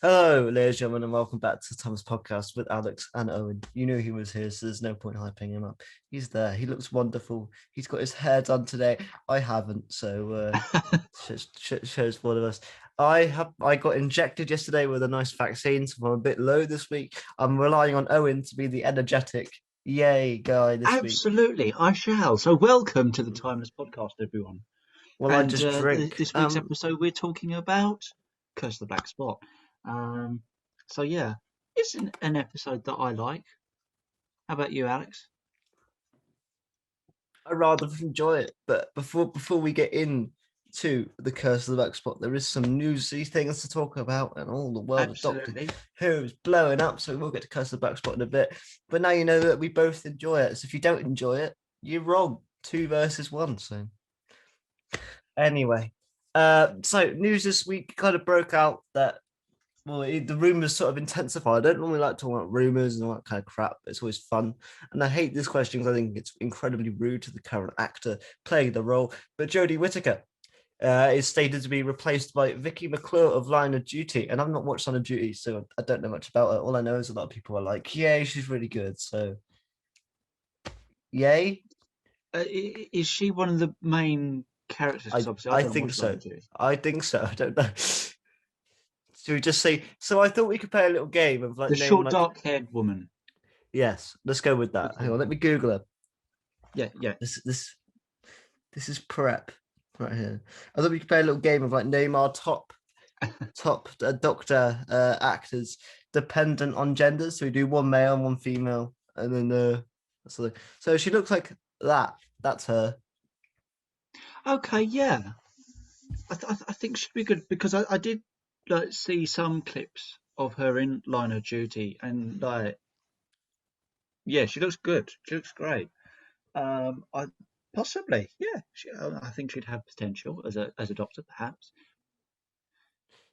Hello, ladies and gentlemen, and welcome back to Tom's podcast with Alex and Owen. You knew he was here, so there's no point hyping him up. He's there. He looks wonderful. He's got his hair done today. I haven't, so shows one of us. I got injected yesterday with a nice vaccine, so I'm a bit low this week. I'm relying on Owen to be the energetic yay guy this week. Absolutely, I shall. So, welcome to the Timeless Podcast, everyone. Well, I And just drink. this week's episode, we're talking about Curse of the Black Spot. Um, so, yeah, it's an episode that I like. How about you, Alex? I rather enjoy it. But before we get in to the Curse of the Black Spot, there is some newsy things to talk about, and all the world of Doctor Absolutely. Who is blowing up. So we'll get to Curse of the Black Spot in a bit. But now you know that we both enjoy it. So if you don't enjoy it, you're wrong. Two versus one. So anyway, so news this week kind of broke out that the rumors sort of intensified. I don't normally like talking about rumors and all that kind of crap, but it's always fun. And I hate this question because I think it's incredibly rude to the current actor playing the role. But Jodie Whittaker is stated to be replaced by Vicky McClure of Line of Duty. And I've not watched Line of Duty, so I don't know much about her. All I know is a lot of people are like, yay, she's really good. So, yay. Is she one of the main characters? Because I, obviously, I I don't think watch Line so. of Duty. I think so. I don't know. Should we just say? So I thought we could play a little game of like The name short, like dark-haired woman. yes. Let's go with that. Hang Okay. on, let me Google her. Yeah, yeah. This is prep right here. I thought we could play a little game of like name our top Doctor actors dependent on genders. So we do one male and one female, and then so she looks like that. That's her. Okay, yeah. I think she'd be good because I did like see some clips of her in Line of Duty, and like, yeah, she looks good. She looks great. I possibly, yeah. I think she'd have potential as a doctor, perhaps.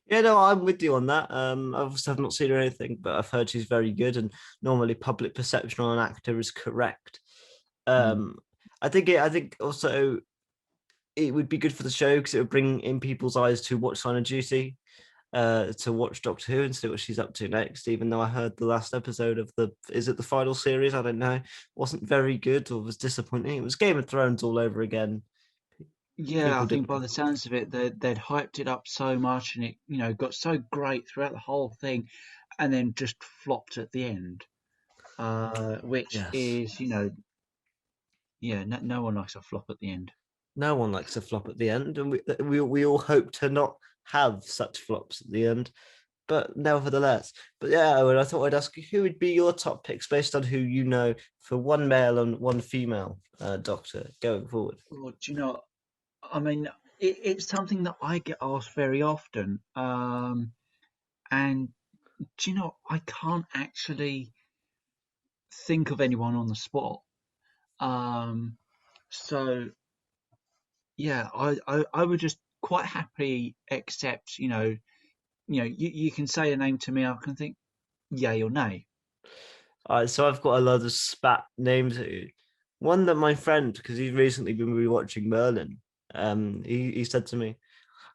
Yeah, no, I'm with you on that. I obviously have not seen her anything, but I've heard she's very good, and normally public perception on an actor is correct. Mm. Um, I think also it would be good for the show because it would bring in people's eyes to watch Sign of Duty, to watch Doctor Who and see what she's up to next. Even though I heard the last episode of is it the final series? I don't know, wasn't very good or was disappointing. It was Game of Thrones all over again. Yeah, I People think didn't. by the sounds of it, they'd hyped it up so much, and it got so great throughout the whole thing, and then just flopped at the end. Which Yes, is yeah, no one likes a flop at the end. no one likes a flop at the end, and we all hope to not have such flops at the end. But nevertheless, but yeah, Owen, I thought I'd ask you who would be your top picks based on who you know for one male and one female Doctor going forward. Well, do you know? I mean, it's something that I get asked very often. And do you know, I can't actually think of anyone on the spot. Um, so yeah, I would just quite happily accept, you can say a name to me, I can think yay or nay. So I've got a lot of spat names here. One that my friend, because he's recently been rewatching Merlin, he said to me,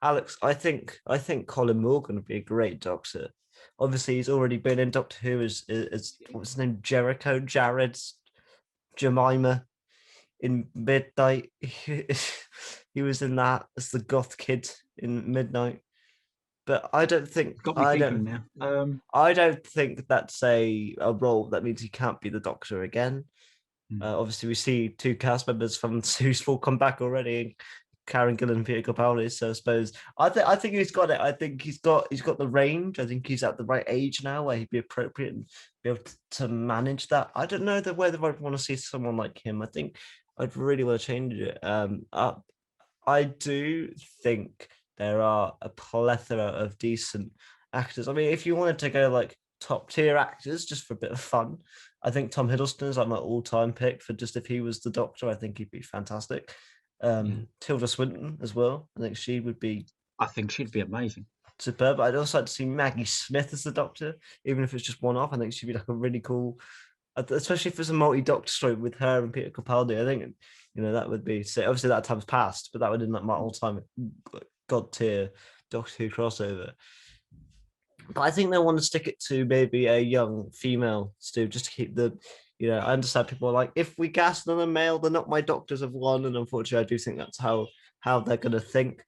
Alex, I think Colin Morgan would be a great Doctor. Obviously, he's already been in Doctor Who as what's his name, Jericho, Jared, Jemima in Midnight. He was in that as the goth kid in Midnight. But Got me thinking now. I don't think that's a role that means he can't be the Doctor again. Hmm. Obviously, we see two cast members from Who's Full come back already, Karen Gillan and Peter Capaldi. So I suppose I think he's got it. I think he's got the range. I think he's at the right age now where he'd be appropriate and be able to manage that. I don't know whether I'd want to see someone like him. I think I'd really want to change it. I do think there are a plethora of decent actors. I mean, if you wanted to go like top tier actors just for a bit of fun, I think Tom Hiddleston is like my all time pick for just if he was the Doctor. I think he'd be fantastic. Yeah, Tilda Swinton as well. I think she would be I think she'd be amazing. superb. I'd also like to see Maggie Smith as the Doctor, even if it's just one off. I think she'd be like a really cool, especially if it's a multi-Doctor story with her and Peter Capaldi. I think that would be. So obviously that time's passed, but that would be like my all-time god tier Doctor Who crossover. I think they want to stick it to maybe a young female, Stu, just to keep the, I understand people are like, if we cast another male, they're not my doctors of one. And unfortunately, I do think that's how they're going to think.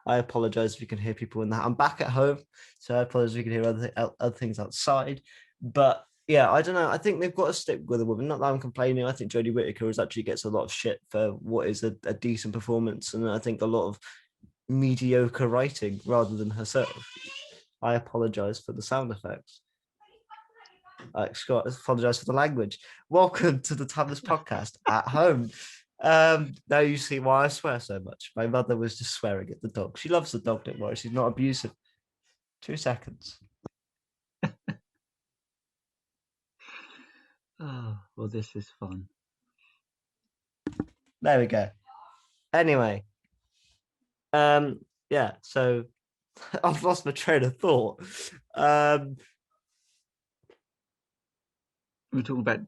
I apologize if you can hear people in that. I'm back at home, so I apologize if you can hear other things outside. But yeah, I don't know. I think they've got to stick with a woman. Not that I'm complaining. I think Jodie Whittaker actually gets a lot of shit for what is a decent performance, and I think a lot of mediocre writing rather than herself. I apologize for the sound effects. Scott, apologize for the language. Welcome to the Timeless Podcast at home. Now you see why I swear so much. My mother was just swearing at the dog. She loves the dog, don't worry. She's not abusive. 2 seconds. Oh, well, this is fun. There we go. Anyway, yeah. So I've lost my train of thought. We're talking about,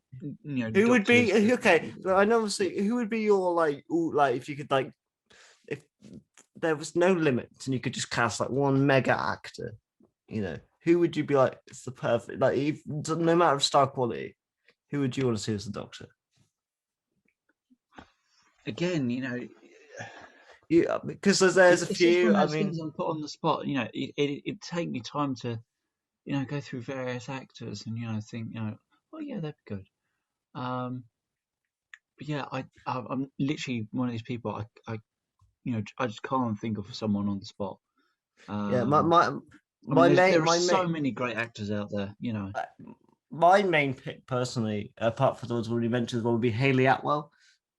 Who would be doctors. okay? I know. Obviously, who would be your like if you could if there was no limits and you could just cast like one mega actor, who would you be like? It's the perfect no matter of star quality, who would you want to see as the Doctor? Again, Yeah, because there's a it's just one few. of I those things mean, I'm put on the spot. It'd take me time to, go through various actors and, think, oh yeah, that'd be good. But yeah, I'm literally one of these people. I just can't think of someone on the spot. yeah, Um, I mean, there are my so main many great actors out there. my main pick personally, apart from the ones already mentioned, would be Hayley Atwell,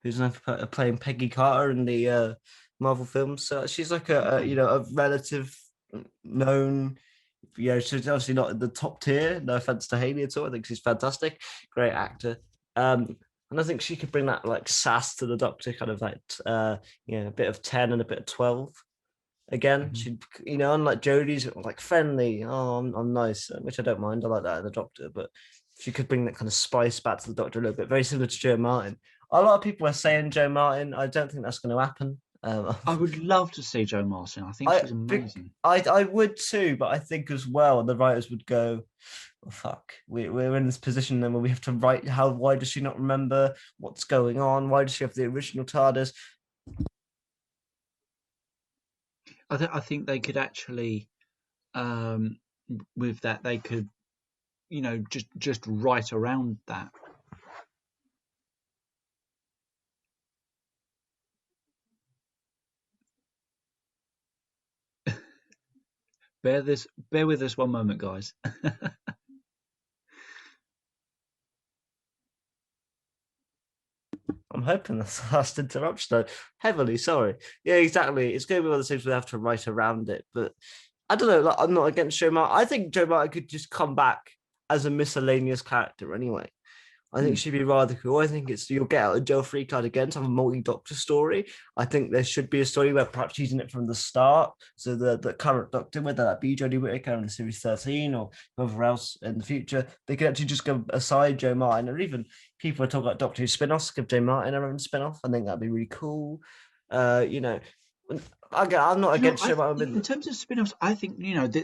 who's known for playing Peggy Carter in the Marvel films. So she's like Okay. a relative known. She's obviously not in the top tier. No offense to Hayley at all. I think she's fantastic, great actor. And I think she could bring that like sass to the Doctor, kind of like a bit of 10 and a bit of 12 again. Mhm. She, unlike Jodie's like friendly. Oh, I'm nice, which I don't mind. I like that in the Doctor, but she could bring that kind of spice back to the Doctor a little bit, very similar to Joe Martin. A lot of people are saying Joe Martin. I don't think that's going to happen. I would love to see Jo Martin. I think I, she's amazing. I would too, but I think as well the writers would go, oh, fuck, we're in this position then where we have to write why does she not remember what's going on? Why does she have the original TARDIS? I think they could actually, um, with that, they could, just write around that. Bear with us one moment, guys. I'm hoping that's the last interruption. Though. Heavily sorry. Yeah, exactly. It's going to be one of those things we have to write around it. But I don't know. Like, I'm not against Joe Martin. I think Joe Martin could just come back as a miscellaneous character anyway. I think Hmm. she'd be rather cool. I think you'll get out of jail free card again to have a multi-doctor story. I think there should be a story where perhaps she's in it from the start. So the current doctor, whether that be Jodie Whittaker in series 13 or whoever else in the future, they could actually just go aside Joe Martin, or even people are talking about Doctor Who spin-offs, give Joe Martin her own spin-off. I think that'd be really cool. Uh, you know, I'm not against Joe In Martin. terms of spin-offs, I think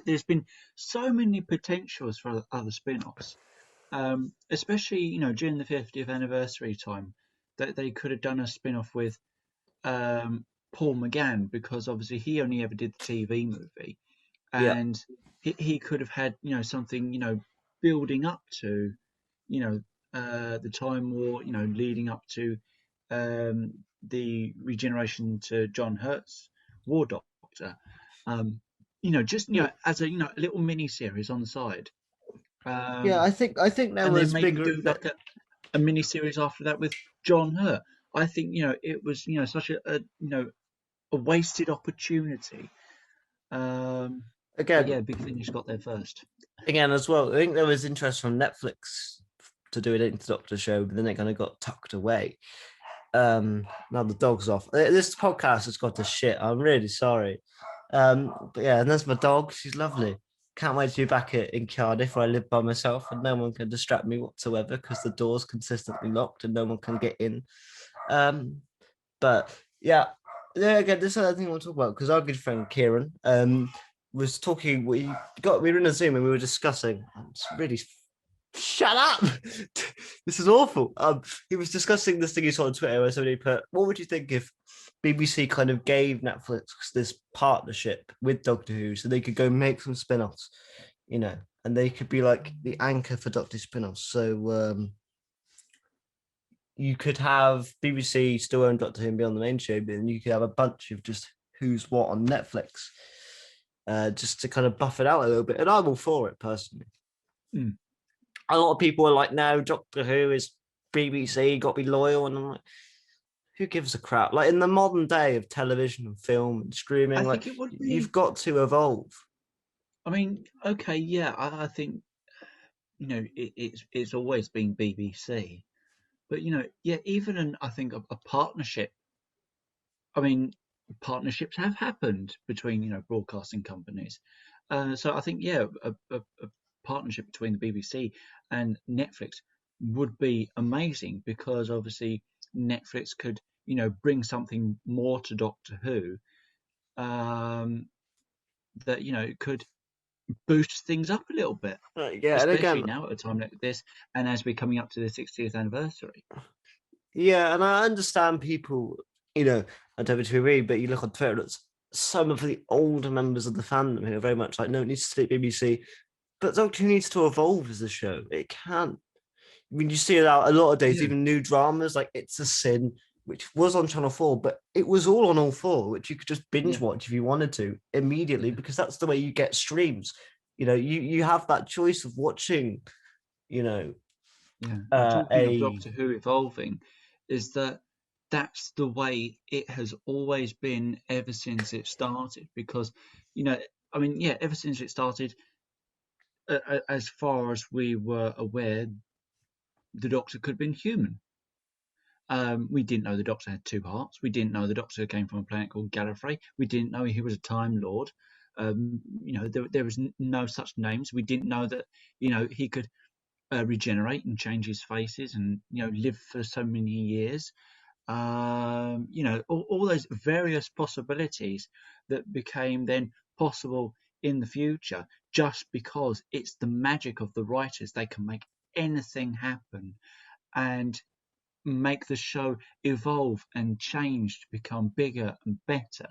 there's been so many potentials for other spin-offs. Especially during the 50th anniversary time, that they could have done a spin-off with Paul McGann, because obviously he only ever did the TV movie, Yeah, and he could have had something building up to the Time War, leading up to the regeneration to John Hurt's War Doctor, um, just yeah, as a a little mini series on the side. yeah. Um, I think there and then was maybe bigger. do like a mini series after that with John Hurt. I think it was such a wasted opportunity. Um, but Again, yeah, Big Finish got there first. again as well. I think there was interest from Netflix to do an Into Doctor show, but then it kind of got tucked away. Now the dog's off. This podcast has got to shit. I'm really sorry. But yeah, and there's my dog. She's lovely. Can't wait to be back in Cardiff where I live by myself and no one can distract me whatsoever because the door's consistently locked and no one can get in. Um, but yeah, again, this is another thing I want to talk about because our good friend Kieran, was talking. We were in a Zoom and we were discussing. It's really shut up. This is awful. He was discussing this thing he saw on Twitter where somebody put, "What would you think if BBC kind of gave Netflix this partnership with Doctor Who so they could go make some spin-offs, and they could be like the anchor for Doctor spin-offs. So you could have BBC still own Doctor Who and be on the main show, but then you could have a bunch of just who's what on Netflix, just to kind of buff it out a little bit. And I'm all for it personally. Mm. A lot of people are like, no, Doctor Who is BBC, got to be loyal. And I'm like, who gives a crap? Like in the modern day of television and film and streaming, I like think it would you've be. got to evolve. I mean, okay, yeah, I think it's always been BBC, but yeah, even I think a partnership. I mean, partnerships have happened between broadcasting companies. So I think yeah, a partnership between the BBC and Netflix would be amazing because obviously Netflix could bring something more to Doctor Who um, that could boost things up a little bit, Yeah, and especially again, now at a time like this, and as we're coming up to the 60th anniversary. yeah, and I understand people, I don't agree, but you look on Twitter, it's some of the older members of the fandom who are very much like, no, it needs to stay BBC. But Doctor Who needs to evolve as a show. It can't. I mean, you see it out a lot of days, Yeah, even new dramas like It's a Sin, which was on Channel 4, but it was all on all four, which you could just binge yeah, watch if you wanted to immediately, yeah, because that's the way you get streams. You have that choice of watching, you know, yeah. And talking of a Doctor Who evolving, is that that's the way it has always been ever since it started. Because, you know, I mean, yeah, ever since it started, as far as we were aware, the Doctor could have been human. We didn't know the Doctor had two hearts. We didn't know the Doctor came from a planet called Gallifrey. We didn't know he was a Time Lord. There was no such names. We didn't know that, he could regenerate and change his faces and, live for so many years. All those various possibilities that became then possible in the future just because it's the magic of the writers. They can make anything happen. And make the show evolve and change to become bigger and better.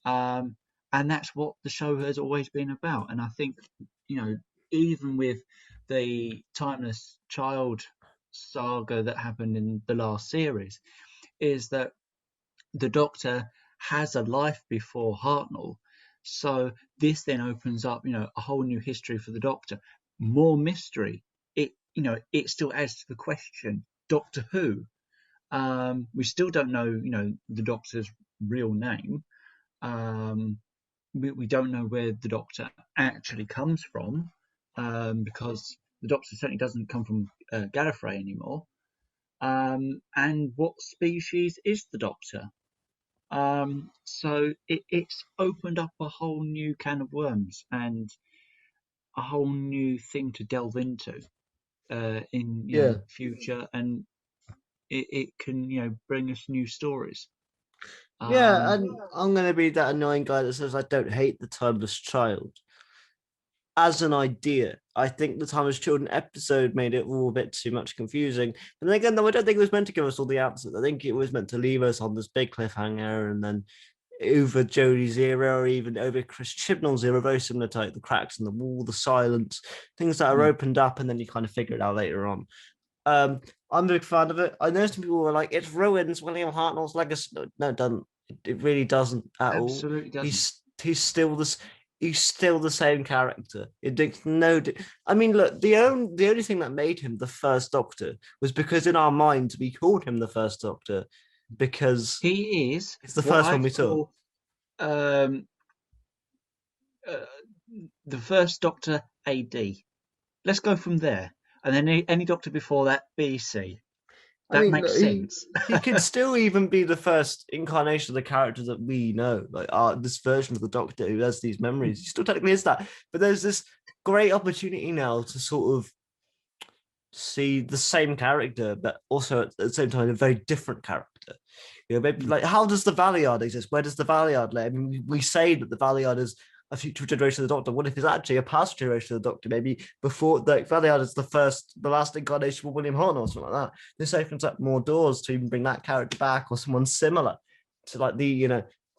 Um, and that's what the show has always been about. And I think, you know, even with the Timeless Child saga that happened in the last series, is that the Doctor has a life before Hartnell. So this then opens up, a whole new history for the Doctor, more mystery. It still adds to the question: Doctor Who? We still don't know, the Doctor's real name. Um, we don't know where the Doctor actually comes from, because the Doctor certainly doesn't come from Gallifrey anymore. And what species is the Doctor? So it's opened up a whole new can of worms and a whole new thing to delve into in yeah. future, and it can bring us new stories. Yeah, Um, and I'm gonna be that annoying guy that says I don't hate the Timeless Child. As an idea, I think the Timeless Children episode made it all a bit too much confusing. But then again, though, I don't think it was meant to give us all the answers. I think it was meant to leave us on this big cliffhanger, and then over Jodie's era, or even over Chris Chibnall's era, very similar to like the cracks in the wall, the silence, things that are mm, opened up, and then you kind of figure it out later on. I'm a big fan of it. I know some people were like, "It ruins William Hartnell's legacy." No, no, it doesn't. It really doesn't at all. absolutely doesn't. He's still this. He's still the same character. It makes no. I mean, look, the only thing that made him the first Doctor was because in our minds we called him the first Doctor because He is it's the what first I one we saw. call um, uh, the first Doctor AD. Let's go from there, and then any Doctor before that BC. I That mean, makes look, he sense. he could still even be the first incarnation of the character that we know, like this version of the Doctor who has these memories. He still technically is that, but there's this great opportunity now to sort of see the same character, but also at the same time a very different character. Maybe like how does the Valiard exist? Where does the Valiard live? I mean, we say that the Valiard is a future generation of the Doctor? What if it's actually a past generation of the Doctor? Maybe before like Valiant is the last incarnation of William Hartnell or something like that. This opens up more doors to even bring that character back or someone similar to like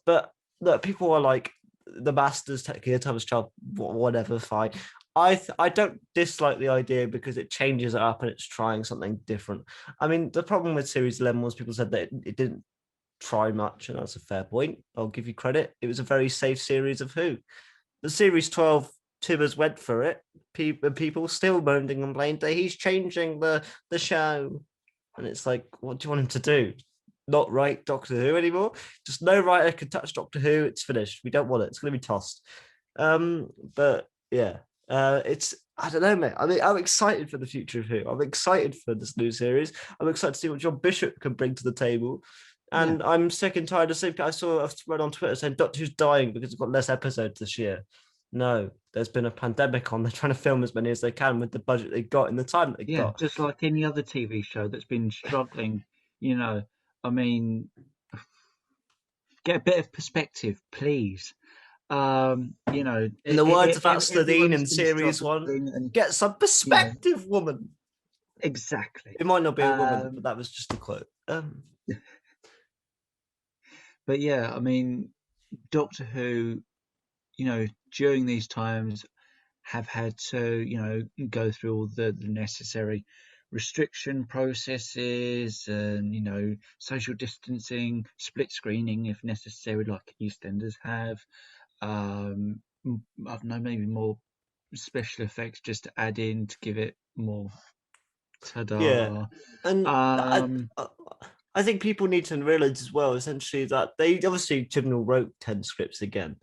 but look, people are like the Masters technically Thomas Child, whatever, fine. I don't dislike the idea because it changes it up and it's trying something different. I mean, the problem with Series 11 was people said that it didn't try much, and that's a fair point. I'll give you credit. It was a very safe series of Who. The Series 12, Tibbers went for it. People still moaned and complained that he's changing the show. And it's like, what do you want him to do? Not write Doctor Who anymore? Just no writer can touch Doctor Who. It's finished. We don't want it. It's going to be tossed. But yeah, it's I don't know, mate. I mean, I'm excited for the future of Who. I'm excited for this new series. I'm excited to see what John Bishop can bring to the table. Yeah. And I'm sick and tired of seeing. I saw a thread on Twitter saying Doctor Who's dying because it's got less episodes this year. No, there's been a pandemic on. They're trying to film as many as they can with the budget they got and the time that they Yeah, got. just like any other TV show that's been struggling, you know. I mean, get a bit of perspective, please. In the words of Astadine Everyone's in been series one, struggling, and get some you know, perspective, woman. exactly. It might not be a woman, but Um, that was just a quote. but yeah, I mean, Doctor Who, during these times have had to, go through all the necessary restriction processes and, social distancing, split screening if necessary, like EastEnders have. I don't know, maybe more special effects just to add in to give it more Yeah, ta-da. and Um, I think people need to realize as well, essentially, that they obviously Chibnall wrote 10 scripts again,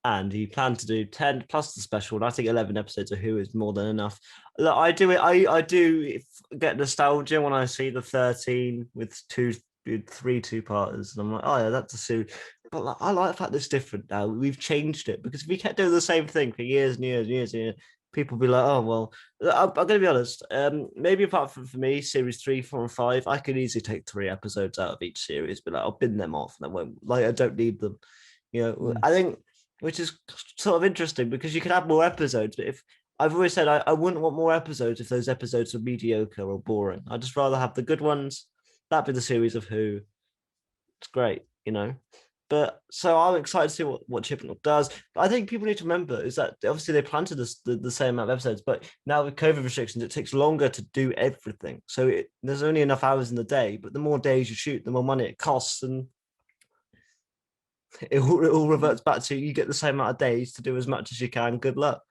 and he planned to do 10 plus the special. And I think 11 episodes of Who is more than enough. Look, I do get nostalgia when I see the 13 with three two-parters, and I'm like, oh yeah, that's a suit. But like, I like the fact that it's different now. We've changed it because if we kept doing the same thing for years and years and years and years, people be like, oh well. I'm going to be honest. Maybe apart from for me, series 3, 4, and 5, I could easily take 3 episodes out of each series, but like, I'll bin them off, and I won't. Like I don't need them. mm, I think, which is sort of interesting because you can have more episodes, but if I've always said I wouldn't want more episodes if those episodes are mediocre or boring. I'd just rather have the good ones. That'd be the series of Who. It's great. But so I'm excited to see what Chipmunk does. But I think people need to remember is that obviously they planted the same amount of episodes, but now with COVID restrictions, it takes longer to do everything. So there's only enough hours in the day, but the more days you shoot, the more money it costs, and it all yeah, reverts back to you get the same amount of days to do as much as you can. Good luck.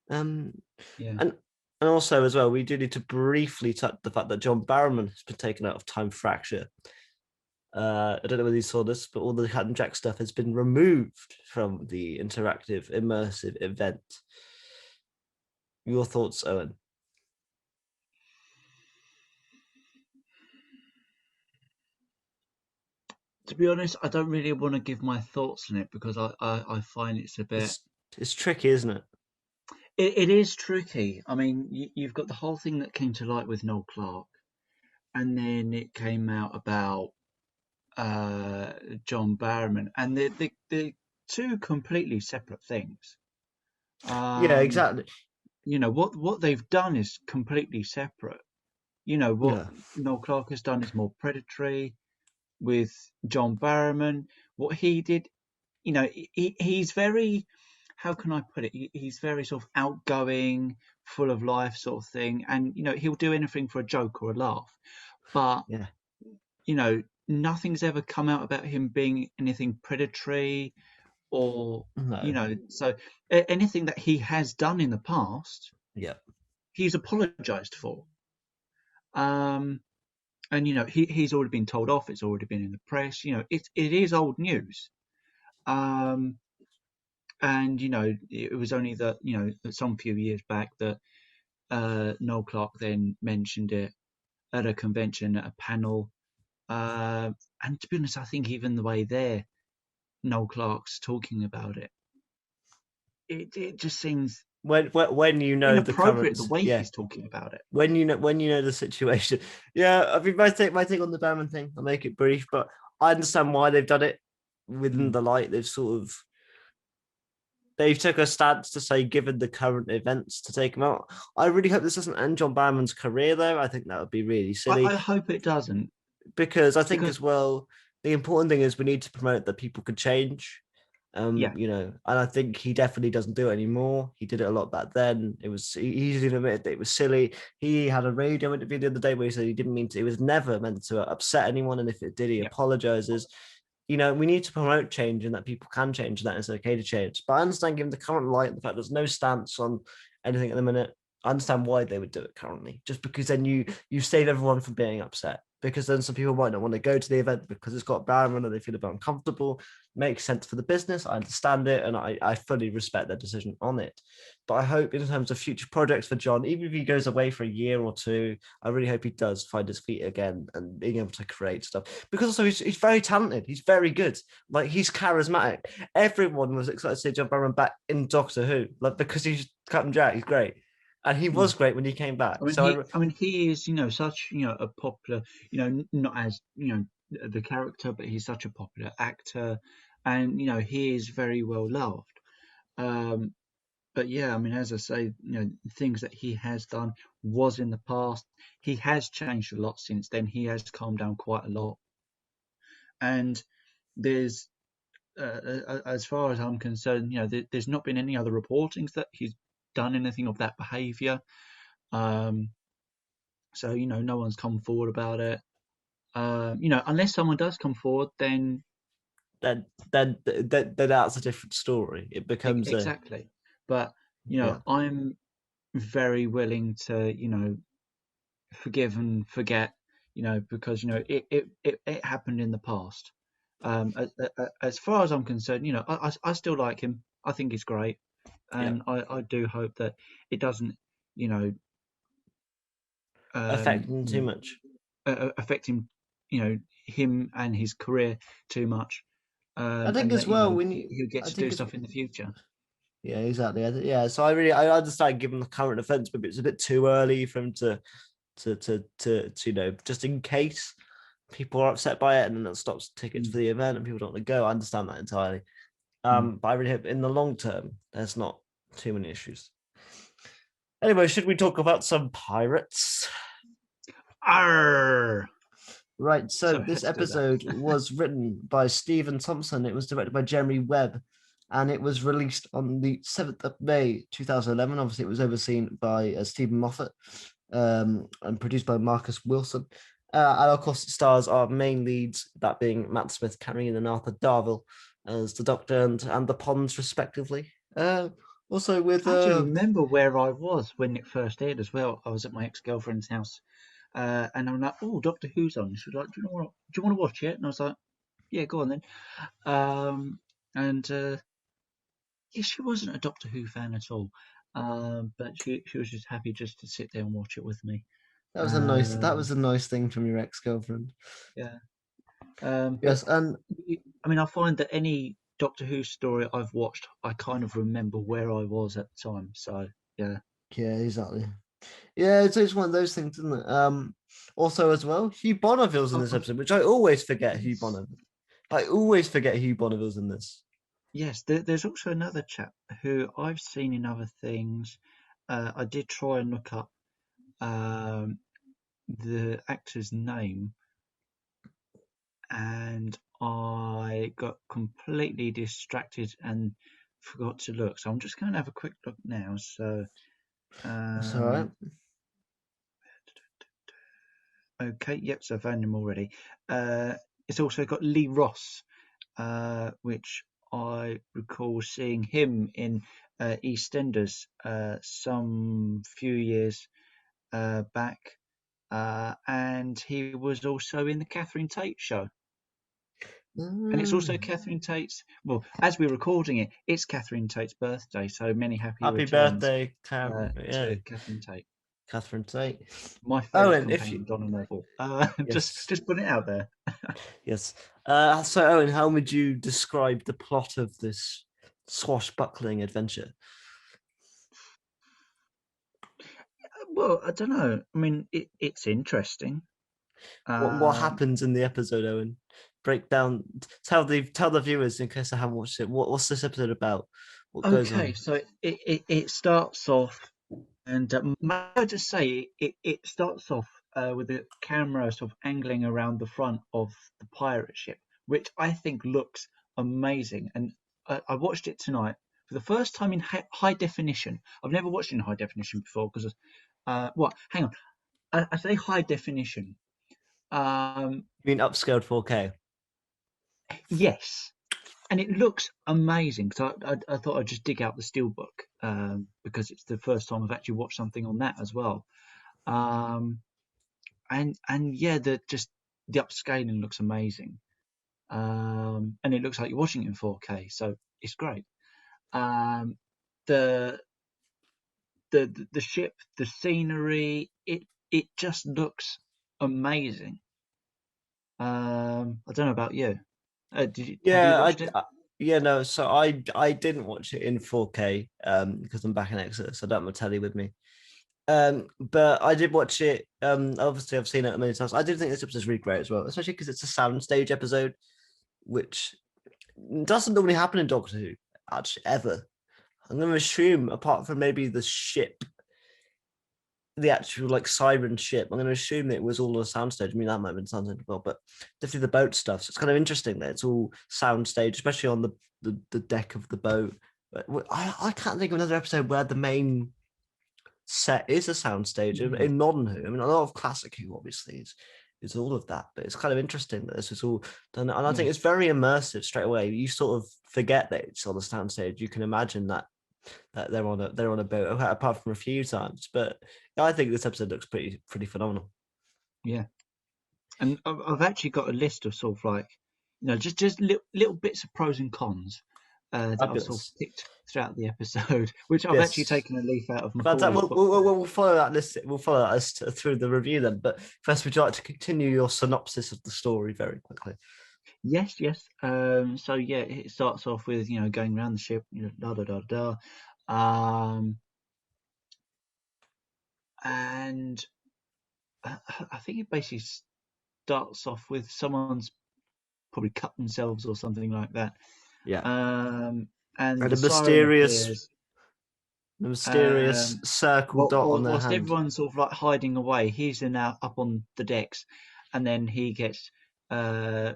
Um, yeah. and and also as well, we do need to briefly touch the fact that John Barrowman has been taken out of Time Fracture. I don't know whether you saw this, but all the Captain Jack stuff has been removed from the interactive, immersive event. Your thoughts, Owen? To be honest, I don't really want to give my thoughts on it because I find it's a bit. It's tricky, isn't it? It is tricky. I mean, you've got the whole thing that came to light with Noel Clark, and then it came out about uh, John Barrowman, and the two completely separate things. Yeah, Um, exactly. what they've done is completely separate. What Yeah, Noel Clark has done is more predatory with John Barrowman. What he did, he's very, how can I put it? He's very sort of outgoing, full of life sort of thing, and he'll do anything for a joke or a laugh. But yeah. nothing's ever come out about him being anything predatory or No. so anything that he has done in the past, Yeah. he's apologized for. Um, and he's already been told off. It's already been in the press. It is old news. Um, and it was only that some few years back that Noel Clark then mentioned it at a convention at a panel. And to be honest, I think even the way there Noel Clark's talking about it, it just seems When you know the inappropriate the current, way yeah. he's talking about it. When you know the situation, yeah. I mean, my take on the Batman thing. I'll make it brief, but I understand why they've done it within Mm, the light. they've took a stance to say, given the current events, to take him out. I really hope this doesn't end John Barrowman's career, though. I think that would be really silly I hope it doesn't, because I think because as well, the important thing is we need to promote that people can change. yeah, And I think he definitely doesn't do it anymore. He did it a lot back then. He's even admitted that it was silly. He had a radio interview the other day where he said he didn't mean to, it was never meant to upset anyone. And if it did, he yeah, apologizes. We need to promote change and that people can change and that it's okay to change. But I understand given the current light, the fact there's no stance on anything at the minute, I understand why they would do it currently. Just because then you save everyone from being upset. Because then some people might not want to go to the event because it's got Barrowman and they feel a bit uncomfortable. Makes sense for the business. I understand it and I fully respect their decision on it. But I hope in terms of future projects for John, even if he goes away for a year or two, I really hope he does find his feet again and being able to create stuff. Because also he's very talented. He's very good. Like he's charismatic. Everyone was excited to see John Barrowman back in Doctor Who, like because he's Captain Jack. He's great, and he mm. was great when he came back. I mean, he is, such, a popular, not as, the character, but he's such a popular actor, and he is very well loved. Um, but yeah, I mean, as I say, things that he has done was in the past. He has changed a lot since then. He has calmed down quite a lot, and there's, as far as I'm concerned, there's not been any other reportings that he's done anything of that behaviour. Um, so no one's come forward about it. Unless someone does come forward, then then that's a different story. It becomes a exactly. But yeah. I'm very willing to forgive and forget, because it happened in the past. As far as I'm concerned, I still like him. I think he's great, Yeah, and I do hope that it doesn't, you know, um, affecting you too know, much. affect him, him and his career too much, I think and as that well when you, he'll get I to do think it's stuff in the future. yeah, exactly. Yeah, so I understand given the current events, but it's a bit too early for him to just in case people are upset by it and then it stops tickets Mm. for the event and people don't want to go. I understand that entirely. Mm. But I really hope in the long term there's not too many issues. Anyway, should we talk about some pirates? Arr! Right, so So this let's do that. episode was written by Stephen Thompson. It was directed by Jeremy Webb, and it was released on the 7th of May 2011. Obviously, it was overseen by Stephen Moffat and produced by Marcus Wilson. And of course, it stars our main leads, that being Matt Smith, Carrie and Arthur Darvill as the Doctor and the Ponds, respectively. Also with I actually remember where I was when it first aired as well. I was at my ex-girlfriend's house, and I'm like, "Oh, Doctor Who's on." She was like, Do you want to watch it?" And I was like, "Yeah, go on then." And yeah, she wasn't a Doctor Who fan at all, but she was just happy just to sit there and watch it with me. that Um, was a nice thing from your ex-girlfriend. yeah, but Yes, and I mean, I find that any Doctor Who story I've watched, I kind of remember where I was at the time. So yeah. yeah, exactly. Yeah, it's one of those things, isn't it? Also as well, Hugh Bonneville's in Oh, this episode, which I always forget Hugh yes. Bonneville. I always forget Hugh Bonneville's in this. Yes, there's also another chap who I've seen in other things. I did try and look up um, the actor's name, and I got completely distracted and forgot to look. So I'm just going to have a quick look now. So, That's all right. um, okay, yep, so I found him already. It's also got Lee Ross, which I recall seeing him in EastEnders some few years back, and he was also in the Catherine Tate show. And it's also Mm. Catherine Tate's. Well, as we're recording it, it's Catherine Tate's birthday, so many happy Happy returns birthday, Cam. Yeah, to Catherine Tate, Catherine Tate. my Oh, favourite and if you companion on a novel. Just yes, just put it out there. yes. So Owen, how would you describe the plot of this swashbuckling adventure? Well, I don't know. I mean, it's interesting. What Um, happens in the episode, Owen? Break down. Tell the viewers in case I haven't watched it. What's this episode about? What goes Okay, on? so it starts off, and may I just say, it starts off with the camera sort of angling around the front of the pirate ship, which I think looks amazing. And I watched it tonight for the first time in high definition. I've never watched it in high definition before because, what? Hang on, I say high definition. Um, You mean upscaled 4K? yes, and it looks amazing. So I thought I'd just dig out the steelbook because it's the first time I've actually watched something on that as well. Um, and yeah, the upscaling looks amazing, and it looks like you're watching it in 4K, so it's great. Um, the the ship, the scenery, it just looks amazing. I don't know about you. Have you Yeah, watched it? yeah, no. So I didn't watch it in 4K because I'm back in Exeter, so I don't have my telly with me. But I did watch it. Obviously I've seen it many times. I did think this episode is really great as well, especially because it's a soundstage episode, which doesn't normally happen in Doctor Who, actually, ever. I'm going to assume, apart from maybe the ship, the actual like siren ship, I'm going to assume that it was all a soundstage. I mean, that might have been soundstage as well, but definitely the boat stuff. So it's kind of interesting that it's all soundstage, especially on the deck of the boat. But I can't think of another episode where the main set is a soundstage Mm, in modern Who. I mean, a lot of classic Who obviously is all of that, but it's kind of interesting that this is all done. And I think yeah, it's very immersive straight away. You sort of forget that it's on the soundstage. You can imagine that they're on a boat, apart from a few times. But yeah, I think this episode looks pretty phenomenal. yeah. And I've actually got a list of sort of like, just little bits of pros and cons that I've sort of Fabulous. picked throughout the episode, which I've actually Yes. taken a leaf out of Fantastic. Macaulay's We'll, book we'll, there. we'll follow that list. We'll follow that through the review then. But first, would you like to continue your synopsis of the story very quickly? Yes, yes. So yeah, it starts off with going around the ship, da da da da, um, and I think it basically starts off with someone's probably cut themselves or something like that, Yeah. um, and And the siren appears. a mysterious Um, circle dot on their whilst hand. everyone's sort of like hiding away, he's now up on the decks, and then he gets uh,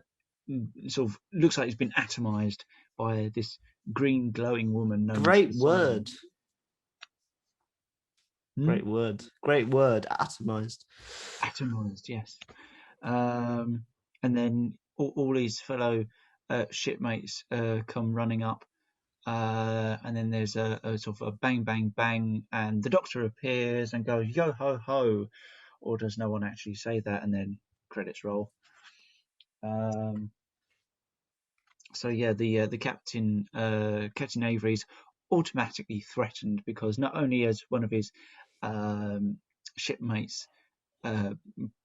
sort of looks like he's been atomized by this green glowing woman known as the Great Siren. word. Hmm? Great word. Great word. Atomized. Atomized, yes. Um, and then all his fellow shipmates come running up. And then there's a sort of a bang, bang, bang, and the Doctor appears and goes yo ho ho, or does no one actually say that? And then credits roll. Um, so yeah, the captain, Captain Avery's automatically threatened because not only has one of his um, shipmates uh,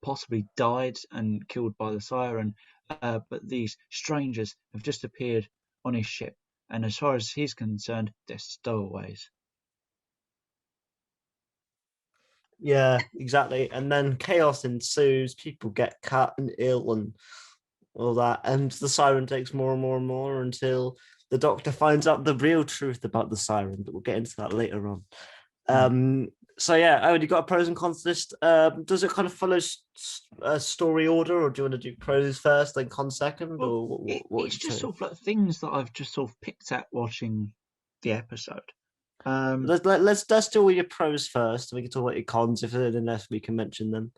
possibly died and killed by the siren, but these strangers have just appeared on his ship, and as far as he's concerned, they're stowaways. Yeah, exactly. And then chaos ensues. People get cut and ill and all that. And the siren takes more and more and more until the doctor finds out the real truth about the siren. But we'll get into that later on. Mm. Um, so yeah, Owen, you got a pros and cons list. Does it kind of follow a story order, or do you want to do pros first, then cons second, Well, or what would it's you just say? sort of like things that I've just sort of picked at watching the episode. Um, Let's do all your pros first, and we can talk about your cons if there's enough we can mention them.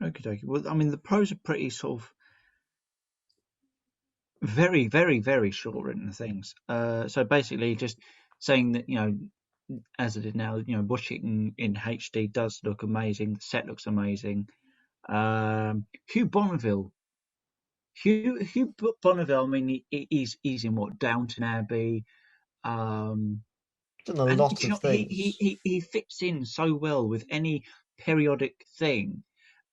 okay, well, I mean, the pros are pretty sort of very, very, very short written things. So basically, just saying that as I did now, watching in HD does look amazing. The set looks amazing. Hugh Bonneville, Hugh Bonneville. I mean, he's in what Downton Abbey. Um, Done a and lot of things. he fits in so well with any periodic thing.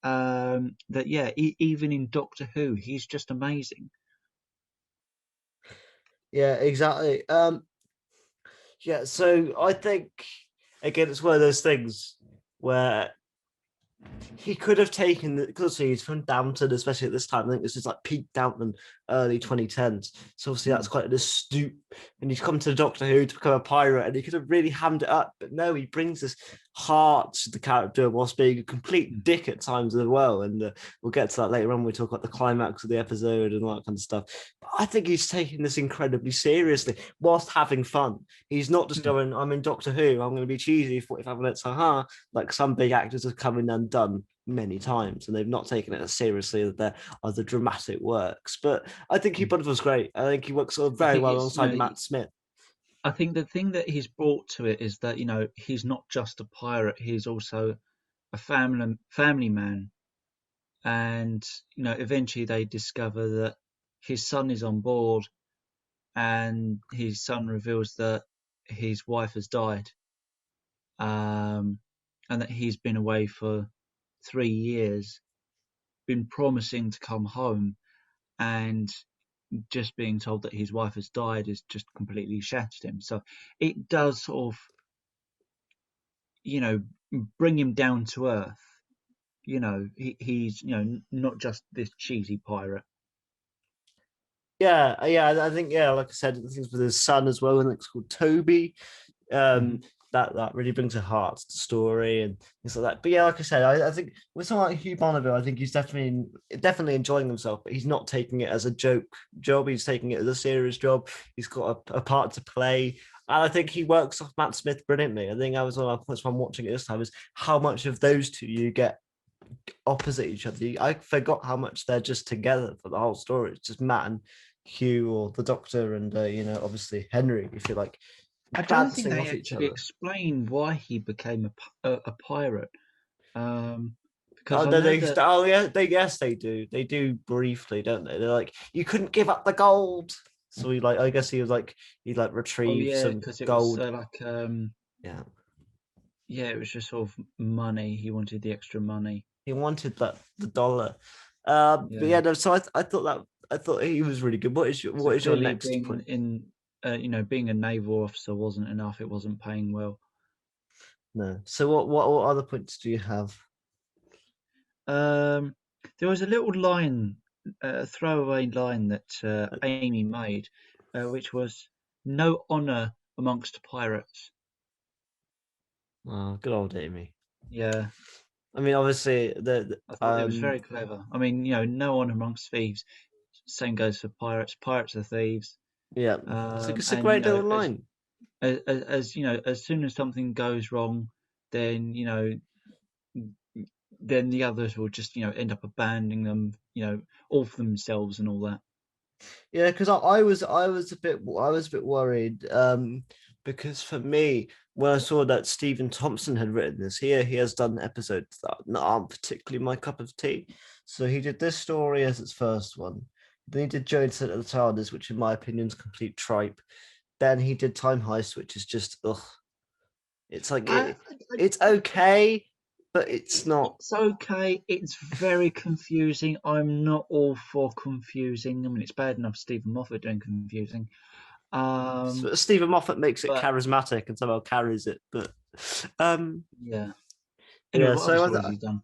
That yeah, even in Doctor Who, he's just amazing. Yeah, exactly. Yeah, so I think again it's one of those things where he could have taken the because he's from Downton, especially at this time. I think this is like peak Downton, early 2010s. So obviously that's Mm, quite an astute. And he's come to Doctor Who to become a pirate, and he could have really hammed it up. But no, he brings this heart to the character whilst being a complete mm. dick at times as well. And we'll get to that later on when we talk about the climax of the episode and all that kind of stuff. But I think he's taking this incredibly seriously whilst having fun. He's not just Mm. going, I'm in Doctor Who, I'm going to be cheesy 45 minutes, haha, like some big actors have come in and done many times, and they've not taken it as seriously as their other dramatic works. But I think he Mm. was great. I think he works sort of I very think well it's, alongside Matt Smith. I think the thing that he's brought to it is that, he's not just a pirate, he's also a family man. And, eventually they discover that his son is on board, and his son reveals that his wife has died, um, and that he's been away for 3 years, been promising to come home, and just being told that his wife has died has just completely shattered him. So it does sort of, you know, bring him down to earth. He's, not just this cheesy pirate. Yeah, I think like I said, things with his son as well, and it's called Toby. Hmm. Um, that really brings a heart to the story and things like that. But yeah, like I said, I think with someone like Hugh Bonneville, I think he's definitely enjoying himself, but he's not taking it as a joke job. He's taking it as a serious job. He's got a part to play. And I think he works off Matt Smith brilliantly. I think that was one of my points when I'm watching it this time is how much of those two you get opposite each other. I forgot how much they're just together for the whole story. It's just Matt and Hugh, or the Doctor, and obviously Henry, if you like, I don't think bouncing they off each actually other. explain why he became a pirate. Um, because Oh I no, know that. yeah, they do. They do briefly, don't they? They're like, you couldn't give up the gold. So he like, I guess he was like, he like Oh retrieved yeah, some because it was gold. like Yeah, yeah, it was just sort of money. He wanted the extra money. he wanted that the dollar. But Yeah. yeah, no. So I thought that I thought he was really good. So What is your clearly, next being point? being a naval officer wasn't enough. It wasn't paying well. No. So what other points do you have? Um, there was a little line, a throwaway line that Amy made, which was "No honor amongst pirates." Oh, good old Amy. Yeah, I mean, obviously I thought it was very clever. I mean, no honor amongst thieves. Same goes for pirates. Pirates are thieves. yeah, it's a And great little line. as soon as something goes wrong, then then the others will just end up abandoning them, all for themselves and all that. Yeah, because I was a bit worried because for me when I saw that Stephen Thompson had written this, here he has done episodes that aren't particularly my cup of tea. So he did this story as its first one. Then he did Jones at the TARDIS, which in my opinion is complete tripe. Then he did Time Heist, which is just ugh. It's like I, it's okay, but it's not. it's okay. It's very confusing. I'm not all for confusing. I mean, it's bad enough Stephen Moffat doing confusing. Um, Stephen Moffat makes it but charismatic and somehow carries it, but um, yeah. Anyway, yeah. what other So stories he's done?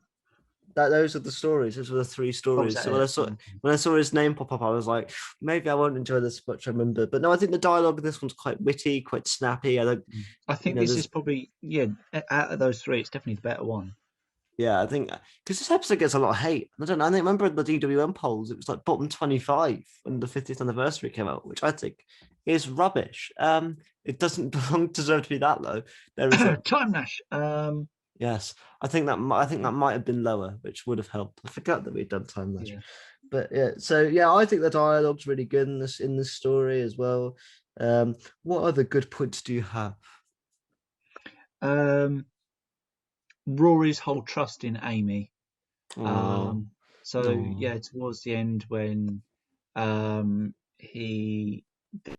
those are the stories. Those were the three Oh, was stories. that So it? when I saw his name pop up, I was like, maybe I won't enjoy this as much. I remember, but no, I think the dialogue in this one's quite witty, quite snappy. I don't, I you think know, this is there's probably, yeah, out of those three, it's definitely the better one. yeah, I think because this episode gets a lot of hate. I don't know. I think remember in the DWM polls, it was like bottom 25 when the 50th anniversary came out, which I think is rubbish. It doesn't deserve to be that low. There is a Time Nash. yes. I think that might have been lower, which would have helped. I forgot that we'd done time last. Yeah. But yeah, so yeah, I think the dialogue's really good in this story as well. What other good points do you have? Um, Rory's whole trust in Amy. Oh, Um, so no. yeah, towards the end when he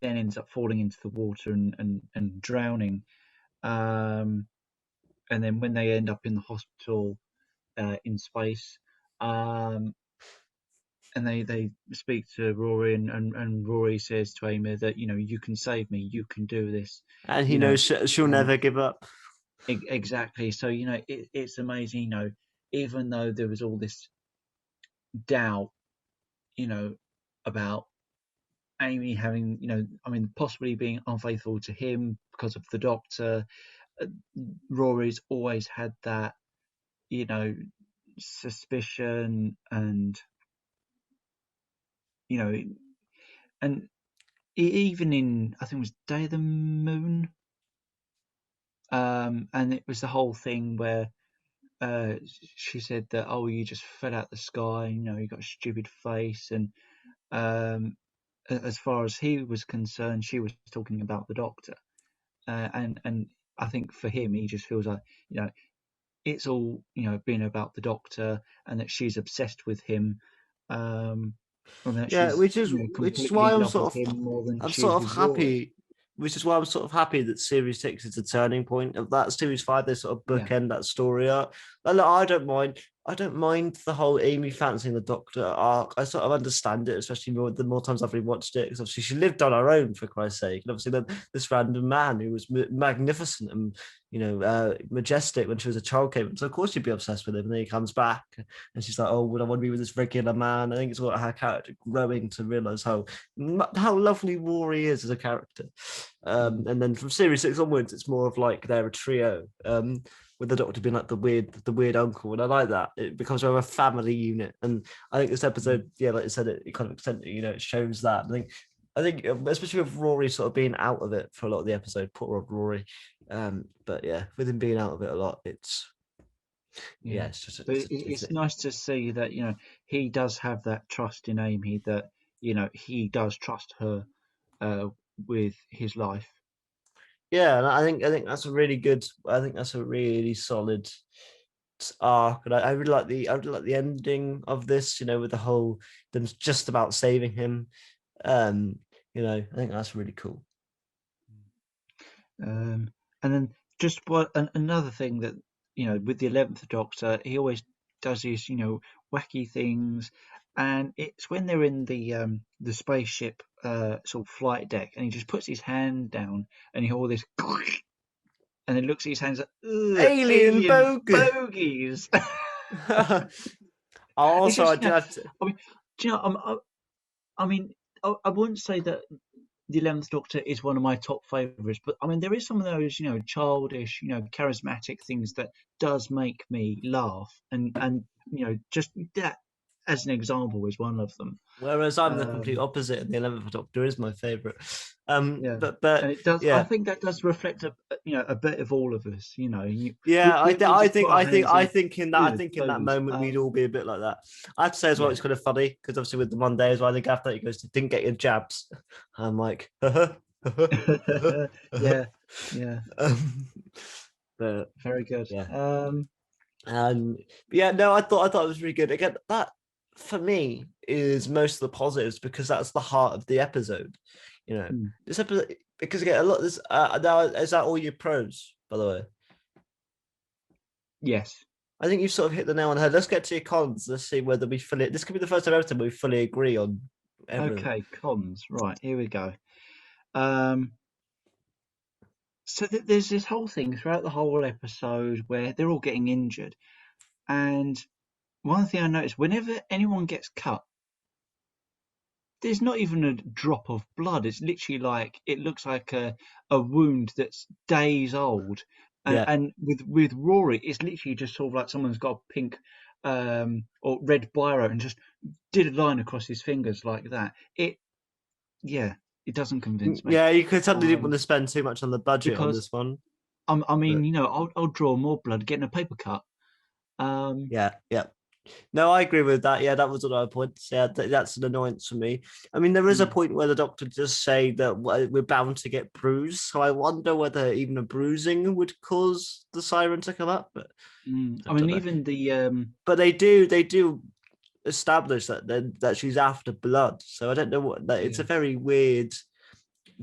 then ends up falling into the water and drowning. Um, and then when they end up in the hospital in space, um, and they speak to Rory, and Rory says to Amy that you can save me, you can do this, And he you know, knows she'll and never give up. exactly. So it's amazing. even though there was all this doubt, about Amy having, I mean, possibly being unfaithful to him because of the Doctor. uh, Rory's always had that, you know, suspicion, and you know, and even in, I think it was Day of the Moon, and it was the whole thing where uh, she said that, oh, you just fell out the sky, you got a stupid face, and um, as far as he was concerned, she was talking about the Doctor, and I think for him, he just feels like, it's all, been about the Doctor, and that she's obsessed with him, um, and that Yeah, she's, which is completely why in love with him more than I'm she is sort of with Rory. happy, which is why I'm sort of happy that Series 6 is a turning point of that. Series 5, they sort of Yeah. bookend that story up. And look, I don't mind the whole Amy fancying the Doctor arc. I sort of understand it, especially the more times I've rewatched it, because obviously she lived on her own, for Christ's sake. And obviously then this random man who was magnificent and majestic when she was a child came. So of course she'd be obsessed with him. And then he comes back and she's like, "Oh, would I want to be with this regular man?" I think it's what her character growing to realize how lovely Rory is as a character. Mm. And then from Series 6 onwards, it's more of like they're a trio. With the Doctor being like the weird uncle, and I like that. It becomes a family unit, and I think this Mm. episode, yeah, like I said, it kind of extent, it shows that. I think, especially with Rory sort of being out of it for a lot of the episode, poor old Rory. But yeah, with him being out of it a lot, Yeah. it's just But it's nice to see that, he does have that trust in Amy, that, he does trust her uh, with his life. yeah, and I think that's a really good. I think that's a really solid arc, and I really like the ending of this. With the whole them just about saving him. Um, I think that's really cool. Um, and then just another thing that, with the 11th Doctor, he always does these, wacky things, and it's when they're in the spaceship sort of flight deck, and he just puts his hand down, and you hear all this, and he looks at his hands like, ugh, Alien alien bogus. bogies. It's Also, I just, did have to. I mean, do you know, I mean, I wouldn't say that the 11th Doctor is one of my top favourites, but I mean, there is some of those, childish, charismatic things that does make me laugh, and just that as an example is one of them. Whereas I'm the complete Um, opposite, and the 11th Doctor is my favorite. yeah, But and it does. I yeah, think that does reflect a bit of all of us. yeah, We just put our hands I in. think in that, I Ugh, think in that bogies. moment we'd all be a bit like that. I have to say as well, Yeah, it's kind of funny because obviously with the Monday as well, the after he goes, "Didn't get your jabs." I'm like, yeah, yeah. um, but Very good. yeah, and yeah, no, I thought it was really good. Again, that for me is most of the positives because that's the heart of the episode. Hmm. This episode because again, a lot of this. Now, is that all your pros, by the way? Yes. I think you've sort of hit the nail on the head. Let's get to your cons. Let's see whether we fully. This could be the first time ever we fully agree on everything. Okay. Cons. Right. Here we go. Um, so there's this whole thing throughout the whole episode where they're all getting injured, and one thing I noticed, whenever anyone gets cut, there's not even a drop of blood. It's literally like it looks like a wound that's days old. And, Yeah, and with Rory, it's literally just sort of like someone's got a pink or red biro and just did a line across his fingers like that. Yeah, it doesn't convince me. yeah. You could totally didn't want Um, to spend too much on the budget on because this one, I mean, but I'll draw more blood getting a paper cut. Um, yeah, yeah. No, I agree with that. Yeah, that was another point. Yeah, that's an annoyance for me. I mean, there is a mm, point where the doctor does say that we're bound to get bruised. So I wonder whether even a bruising would cause the siren to come up. But I I mean, don't know. even But they do establish that she's after blood. So I don't know what that. It's a yeah. very weird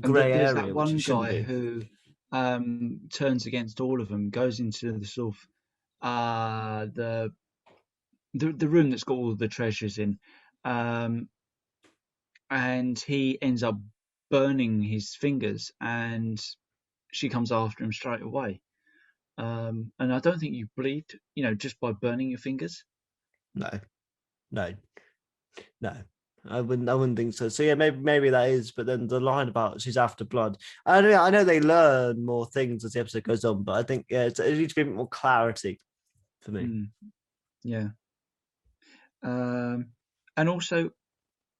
And grey there's that area, which it one shouldn't guy be. who turns against all of them, goes into the sort of uh, the the room that's got all the treasures in, um, and he ends up burning his fingers, and she comes after him straight away. And I don't think you bleed, just by burning your fingers. No, no, no. I wouldn't think so. So yeah, maybe that is. But then the line about she's after blood. I know they learn more things as the episode goes on, but I think it needs to be a bit more clarity for me. Mm, yeah. Um, and also,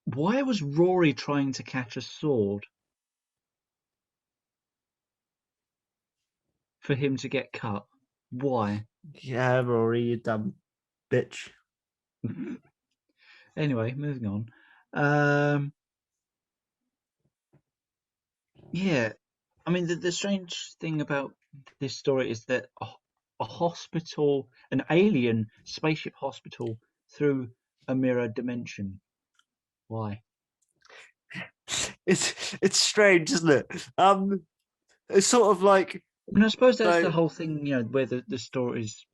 why was Rory trying to catch a sword for him to get cut? Why? Yeah, Rory, you dumb bitch. Anyway, moving on. Um, yeah, I mean, the strange thing about this story is that a hospital, an alien spaceship hospital through a mirror dimension. Why? It's strange, isn't it? It's sort of like I mean, I suppose that's the like whole thing, where the story's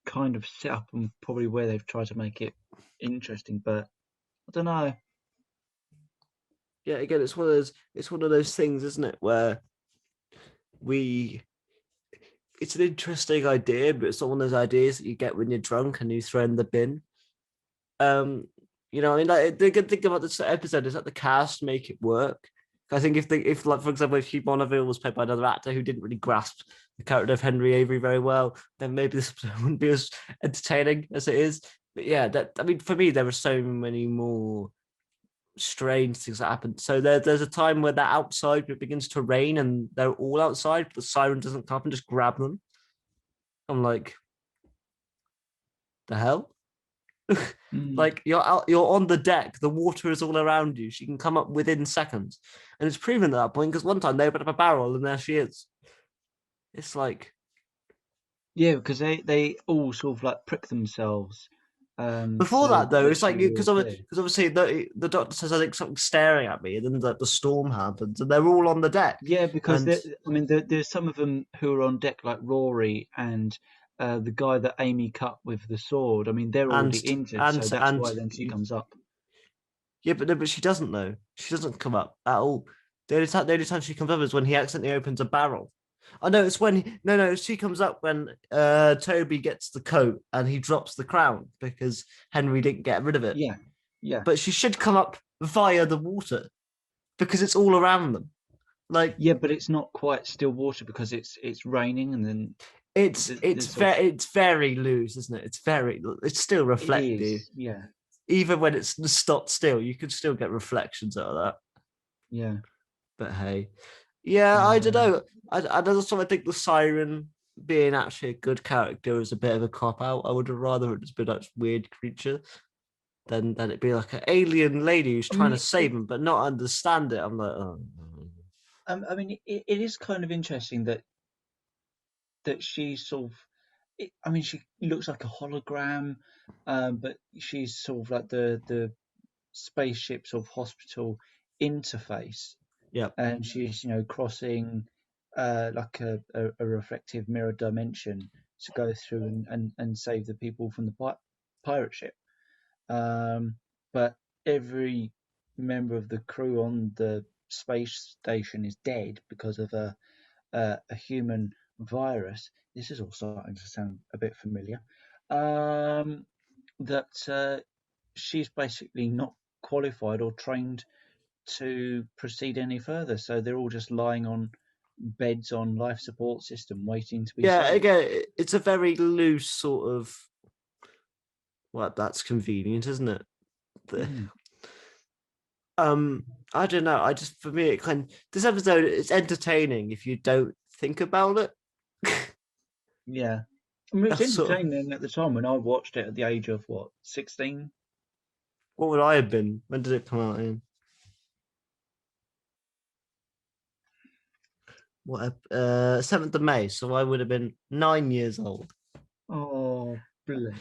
kind of set up and probably where they've tried to make it interesting, but I don't know. yeah. Again, it's one of those things, isn't it? Where we it's an interesting idea, but it's not one of those ideas that you get when you're drunk and you throw in the bin. Um, I mean, like the good thing about this episode is that the cast make it work. I think if like for example, if Hugh Bonneville was played by another actor who didn't really grasp the character of Henry Avery very well, then maybe this episode wouldn't be as entertaining as it is. But yeah, that I mean, for me, there are so many more strange things that happen. So there's a time where they're outside, but it begins to rain, and they're all outside, but the siren doesn't come up and just grab them. I'm like, the hell? Mm. Like you're out, you're on the deck. The water is all around you. She can come up within seconds, and it's proven at that point because one time they opened up a barrel and there she is. It's like, Yeah, because they all sort of like prick themselves, before so that though, that it's like she will because appear. obviously the doctor says I think something's staring at me, and then the storm happens, and they're all on the deck, Yeah, because and I mean, there's some of them who are on deck, like Rory and the guy that Amy cut with the sword. I mean, they're already and injured, so and that's and why then she comes up. yeah, but no, but she doesn't though. She doesn't come up at all. The only time she comes up is when he accidentally opens a barrel. Oh no, it's when no, she comes up when Toby gets the coat and he drops the crown because Henry didn't get rid of it. Yeah, yeah, But she should come up via the water because it's all around them. Like yeah, but it's not quite still water because it's raining, and then it's it's there's sort of very it's very loose, isn't it? It's still it reflective. is. Yeah, Even when it's stopped still, you can still get reflections out of that. yeah. But hey, yeah, I don't Um, know. I don't I think the siren being actually a good character is a bit of a cop out. I would have rather it just been like weird creature than it be like an alien lady who's I trying to mean, save him but not understand it. I'm like, oh. I mean, it is kind of interesting that she sort of. I mean, she looks like a hologram, but she's sort of like the spaceship sort of hospital interface, Yeah, and she's crossing like a reflective mirror dimension to go through and save the people from the pirate ship. Um, but every member of the crew on the space station is dead because of a human virus. This is all starting to sound a bit familiar. Um, that she's basically not qualified or trained to proceed any further. So they're all just lying on beds on life support system, waiting to be yeah. saved. Again, it's a very loose sort of. Well, that's convenient, isn't it? The- Mm, Um, I don't know. I just for me, this episode is entertaining if you don't think about it. yeah. I mean, it's That's sort of entertaining at the time when I watched it at the age of what, 16? what would I have been? When did it come out in? What 7th of May, so I would have been 9 years old. Oh, bless.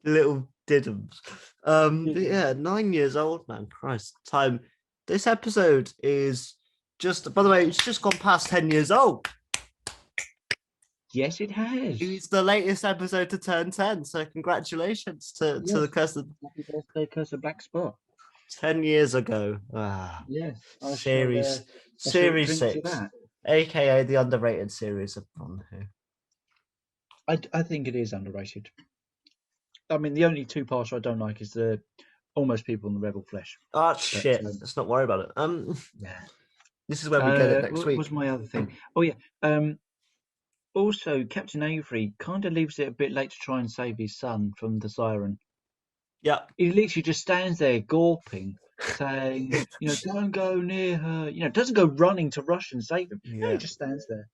Little diddums. But Didn't. yeah, 9 years old, man. Christ, time. This episode is just by the way, it's just gone past 10 years old. Yes, it has. It's the latest episode to turn 10. So congratulations to the Yes. person Happy birthday, Curse of Black Spot. 10 years ago. Yes, Series I shall series drink to six, that. aka the underrated series of Fun Who. I think it is underrated. I mean, the only two parts I don't like is the almost people in the Rebel flesh. Ah, But shit. Let's not worry about it. yeah. This is where we get it next What week. was my other thing? Oh yeah. Also, Captain Avery kind of leaves it a bit late to try and save his son from the siren. Yeah. He literally just stands there gawping, saying, "Don't go near her." Doesn't go running to rush and save him. No, he Yeah. just stands there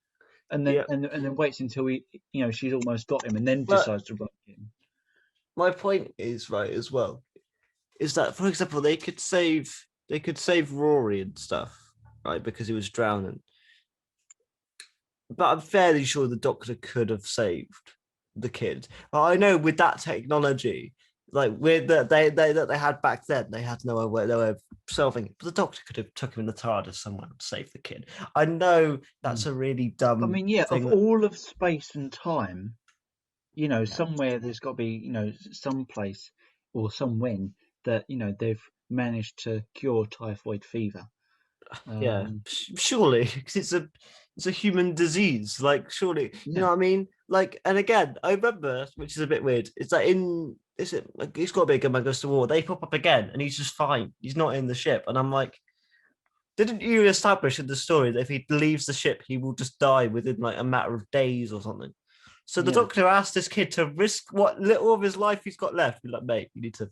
and then Yeah. and then waits until she's almost got him, and then But decides to run him. my point is right as well. Is that, for example, they could save Rory and stuff, right? Because he was drowning. But I'm fairly sure the doctor could have saved the kid. But I know with that technology, like with that they had back then, they had no way of solving it. But the doctor could have took him in the TARDIS somewhere to save the kid. I know that's Mm. a really I dumb mean, yeah, of thing. all of space and time, Yeah, somewhere there's got to be, some place or somewhen that, they've managed to cure typhoid fever. yeah, Um, surely because it's a human disease. Like surely, you yeah, know what I mean? Like, and again, I remember, which is a bit weird. It's like in is it? Like, he's got to be a good man goes to war. They pop up again, and he's just fine. He's not in the ship, and I'm like, didn't you establish in the story that if he leaves the ship, he will just die within like a matter of days or something? So the yeah. doctor asked this kid to risk what little of his life he's got left. Be like, mate, you need to.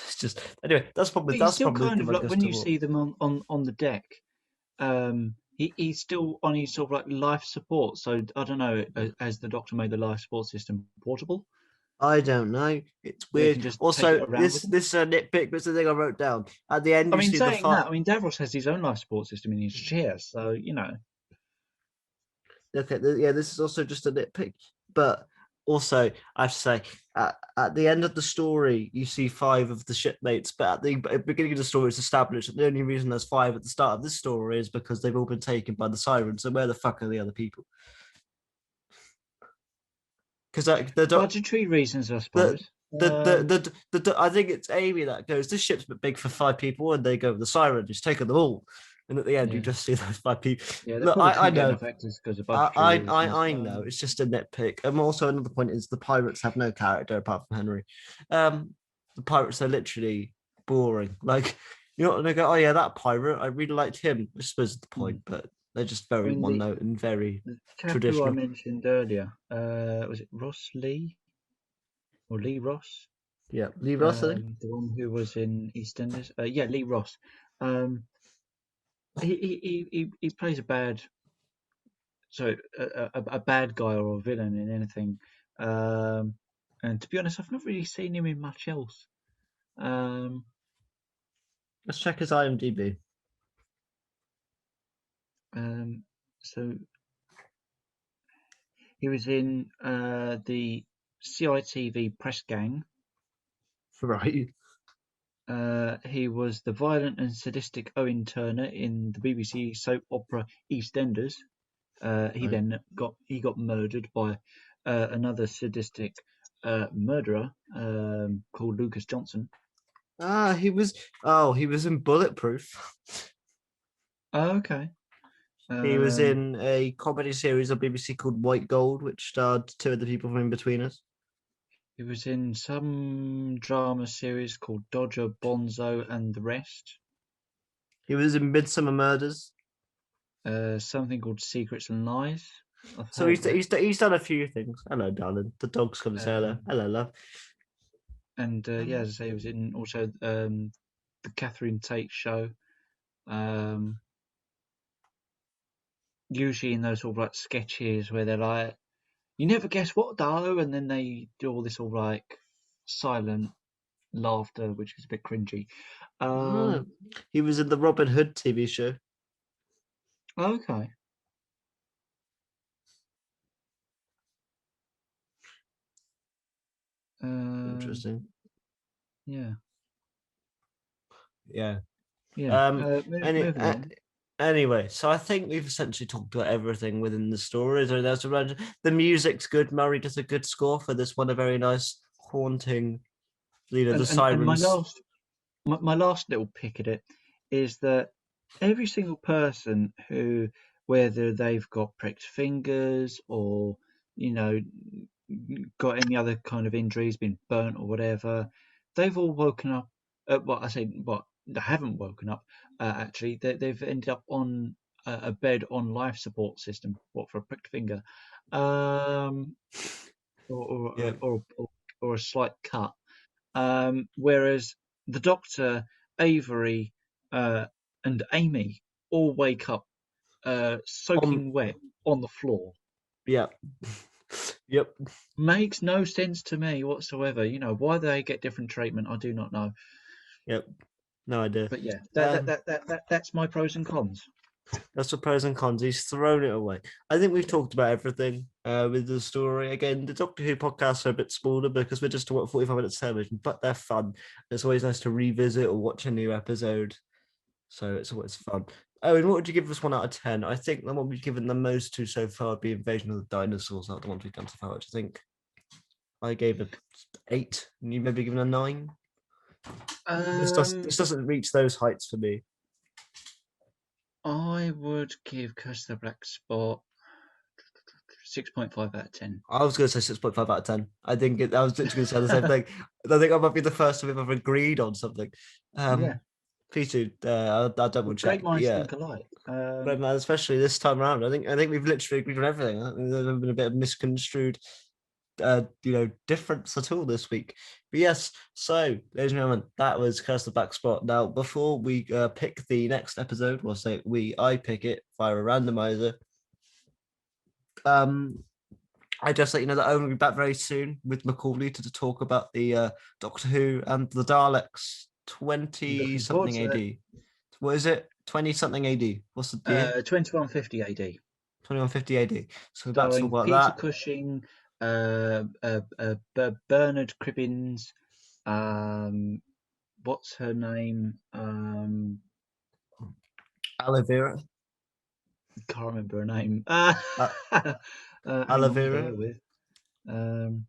It's just anyway. That's probably But you that's still probably kind the of man like goes when to you war. see them on the deck, he's still on his sort of like life support. So I don't know, as the doctor made the life support system portable, I don't know. It's where he can weird. just take it Also, around with this him. this nitpick was the thing I wrote down. At the end, I you mean, see the saying fight. that, I mean, Davros has his own life support system in his chair, so Okay, yeah, this is also just a nitpick, but also I have to say, at the end of the story, you see five of the shipmates, but at the beginning of the story, it's established that the only reason there's five at the start of this story is because they've all been taken by the siren. So where the fuck are the other people? Because like budgetary reasons, I the suppose. I think it's Amy that goes, this ship's a bit big for five people, and they go, the siren just taken them all. And at the end, you Yeah, just see those five people. yeah, they Look, probably I couldn't get know, enough actors because of budgetary reasons. I know. It's just a nitpick. And also another point is the pirates have no character apart from Henry. The pirates are literally boring. Like you're not gonna go, oh yeah, that pirate, I really liked him. I suppose is the Mm. point, but they're just I very mean, one note and very the chap who I traditional. mentioned earlier, was it Ross Lee or Lee Ross? Yeah, Lee Ross, I think. The one who was in EastEnders. Yeah, Lee Ross. Um, he plays a bad, so a bad guy or a villain in anything. Um, and to be honest, I've not really seen him in much else. Um, Let's check his IMDb. um, so he was in the CITV Press Gang. Right. He was the violent and sadistic Owen Turner in the BBC soap opera EastEnders. He Right. then got murdered by another sadistic murderer called Lucas Johnson. Ah, he was in Bulletproof. Oh, okay. He was Um, in a comedy series on BBC called White Gold, which starred two of the people from In Between Us. he was in some drama series called Dodger, Bonzo, and the Rest. He was in Midsummer Murders. Something called Secrets and Lies. I've So heard he's of it. he's he's done a few things. Hello, darling. The dog's come to say hello. Um, Hello, love. and yeah, as I say, he was in also the Catherine Tate show. Um, Usually in those sort of like sketches where they're like, "You never guess what though," and then they do all this sort of like silent laughter, which is a bit cringy. Ah, Um, he was in the Robin Hood TV show. okay. Um, Interesting. yeah, Yeah. yeah. Um. Any. Moving on. Anyway, so I think we've essentially talked about everything within the story. Is there anything else to mention? The music's good. Murray does a good score for this one. A very nice, haunting. The And sirens. my last little pick at it is that every single person who, whether they've got pricked fingers or got any other kind of injuries, been burnt or whatever. They've all woken up. They haven't woken up. Actually, they've ended up on a bed on life support system. What, for a pricked finger, um, or Yeah. or, or or or a slight cut. Whereas the Doctor, Avery, and Amy all wake up On. soaking wet on the floor. Yeah. Yep. Makes no sense to me whatsoever. Why they get different treatment, I do not know. Yep. No idea. But yeah, Um, that's my pros and cons. that's the pros and cons. He's thrown it away. I think we've talked about everything with the story. Again, the Doctor Who podcasts are a bit smaller because we're just what 45 minutes television, but they're fun. It's always nice to revisit or watch a new episode. So it's always fun. Owen, what would you give this 1 out of 10? I think the one we've given the most to so far would be Invasion of the Dinosaurs, not the ones we've done so far, which I think I gave a 8, and you maybe given a 9. This Um, doesn't reach those heights for me. I would give Curse of the Black Spot 6.5 out of 10. I was going to say 6.5 out of 10. I was literally going to say the same thing. I think I might be the first time we've ever agreed on something. Yeah, Please do. I'll double well, great check. But minds yeah, think alike. Red Man, especially this time around. I think we've literally agreed on everything. I think there's been a bit of misconstrued difference at all this week. But yes, so ladies and gentlemen, that was Curse the Black Spot. Now, before we pick the next episode, we'll say I pick it via a randomizer. Um, I just let you know that Owen will be back very soon with Macaulay to talk about the Doctor Who and the Daleks 20 Looking forward something to it. AD. What is it? 20 something AD. What's the year? 2150 AD. 2150 AD. So we're about to talk Starring about Peter that. Cushing, Bernard Cribbins, um, what's her name? Aloe vera. Can't remember her name. Uh, Hang aloe on, bear vera. with. Um,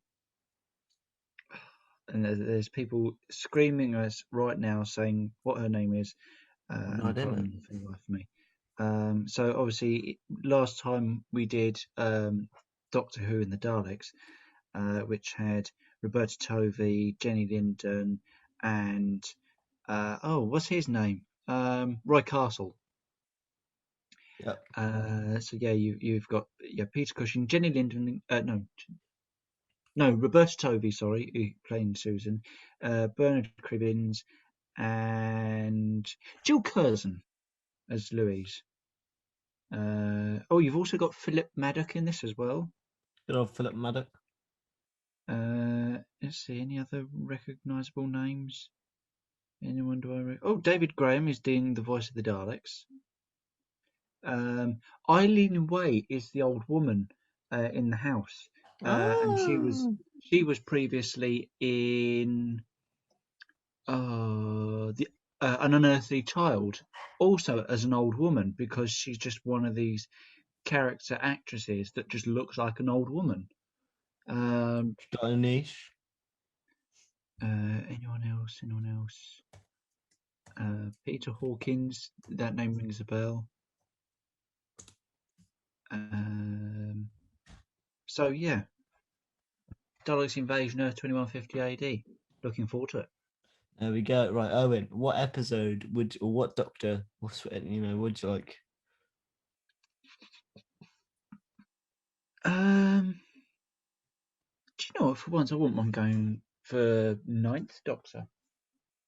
and there's people screaming at us right now saying what her name is, No and I idea, can't mate. remember for the life of me. So obviously, last time we did Doctor Who and the Daleks, which had Roberta Tovey, Jenny Linden, and what's his name? Roy Castle. Yep. So yeah, you've got Peter Cushing, Jenny Linden, no, Roberta Tovey, sorry, playing Susan, Bernard Cribbins, and Jill Curzon as Louise. You've also got Philip Maddock in this as well. Good old Philip Maddock. Let's see, any other recognisable names? Anyone do I? David Graham is doing the voice of the Daleks. Eileen Way is the old woman in the house, and Oh, she was previously in the An Unearthly Child, also as an old woman because she's just one of these character actresses that just looks like an old woman. got a niche. Anyone else? Anyone else? Peter Hawkins. That name rings a bell. So yeah, Daleks Invasion Earth 2150 AD. Looking forward to it. There we go. Right, Owen, what episode or what Doctor, would you like? Um, do you know what? For once, I wouldn't mind going for Ninth Doctor.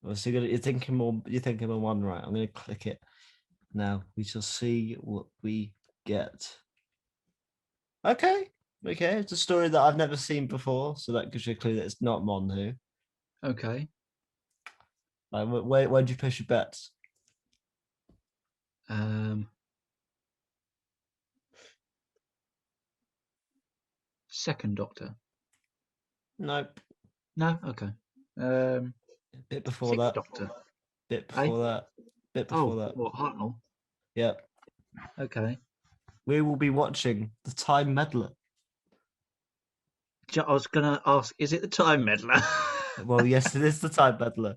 Well, so you're thinking of one, right? I'm going to click it now. We shall see what we get. Okay. Okay. It's a story that I've never seen before. So that gives you a clue that it's not Mon Who. Okay. Like, where'd you place your bets? Um, Second Doctor. Nope. No. Okay. Um, Bit before Sixth that. Doctor. Bit Eh? before that. Bit before Oh, that. what Hartnell? Yep. Okay. We will be watching the Time Meddler. I was gonna ask, is it the Time Meddler? Well, yes, it is the Time Meddler.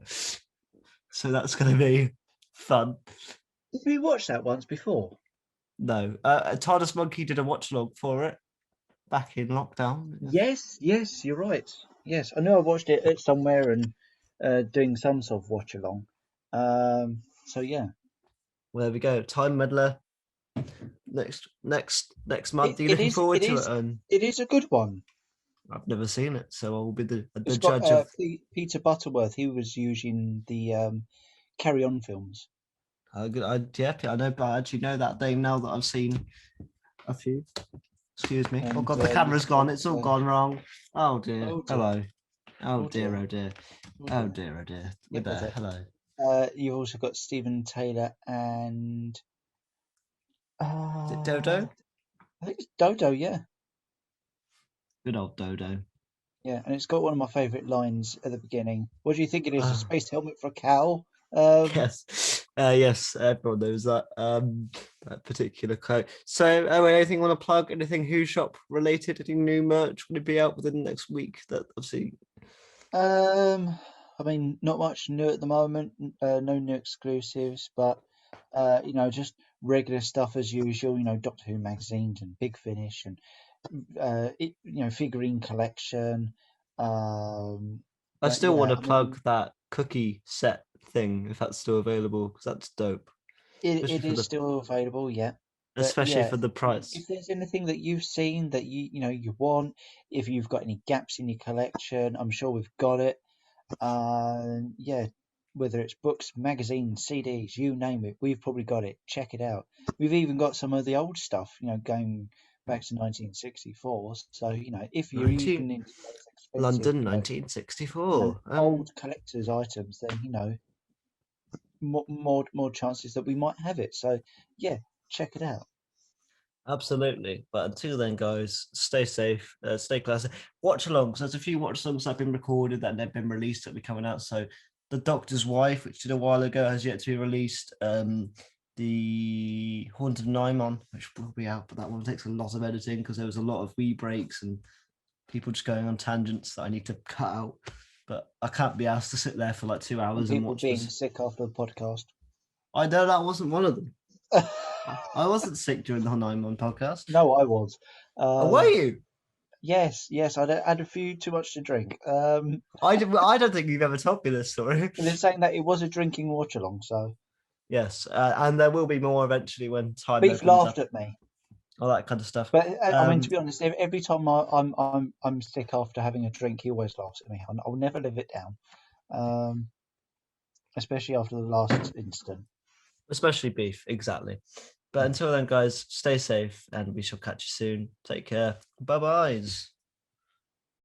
So that's going to be fun. Did we watch that once before? No, TARDIS Monkey did a watch log for it. back in lockdown. Yes, you're right. Yes, I know I watched it at somewhere and doing some sort of watch along. So yeah, Well, there we go. Time Meddler next month. it, Are you it looking is forward it to it? is And it is a good one. I've never seen it, so I'll be the It's got judge of. Peter Butterworth. He was using the Carry On films. Yeah, I know, but I actually know that name now that I've seen a few. Excuse me. Oh And god, the you've camera's got gone. It's all gone wrong. Oh dear. oh dear, Hello. Oh oh dear. dear, Oh dear. oh Oh dear. dear. Oh dear. We're Get with there. it. Hello. You've also got Stephen Taylor and Is it uh, Dodo? I think it's Dodo. Yeah, Good old Dodo. yeah, and it's got one of my favourite lines at the beginning. What do you think it is? A Ah, space helmet for a cow? yes. Yes, everyone knows that that particular quote. So, anything you want to plug? Anything Who Shop related? Any new merch? Will it be out within the next week? That obviously Um, I mean, not much new at the moment. No new exclusives, but just regular stuff as usual. Doctor Who magazines and Big Finish and figurine collection. Um, I but still want yeah, to I mean, plug that cookie set thing if that's still available because that's dope, it is still available, yeah. But especially yeah, for the price. if there's anything that you've seen that you want, if you've got any gaps in your collection, I'm sure we've got it. Yeah, whether it's books, magazines, CDs, you name it, we've probably got it. Check it out. We've even got some of the old stuff, going back to 1964. So, if you're 19 even into those expensive, London 1964. old collector's items, then, more chances that we might have it. So, yeah, check it out. Absolutely. But until then, guys, stay safe, stay classy. Watch alongs. There's a few watch alongs that have been recorded that have been released that'll be coming out. So, The Doctor's Wife, which did a while ago, has yet to be released. The Haunted Nymon, which will be out, but that one takes a lot of editing because there was a lot of wee breaks and people just going on tangents that I need to cut out. But I can't be asked to sit there for like 2 hours And and people watch being this. sick after the podcast. I know that wasn't one of them. I wasn't sick during the Nymon podcast. No, I was. Oh, were you? Yes, I had a few too much to drink. I don't think you've ever told me this story. But they're saying that it was a drinking watch along, so Yes, and there will be more eventually when time Beef opens laughed up, at me. all that kind of stuff. But I mean, to Um, be honest, every time I'm sick after having a drink, he always laughs at me. I'll never live it down, um, especially after the last incident. especially beef, exactly. But until then, guys, stay safe, and we shall catch you soon. Take care. Bye byes.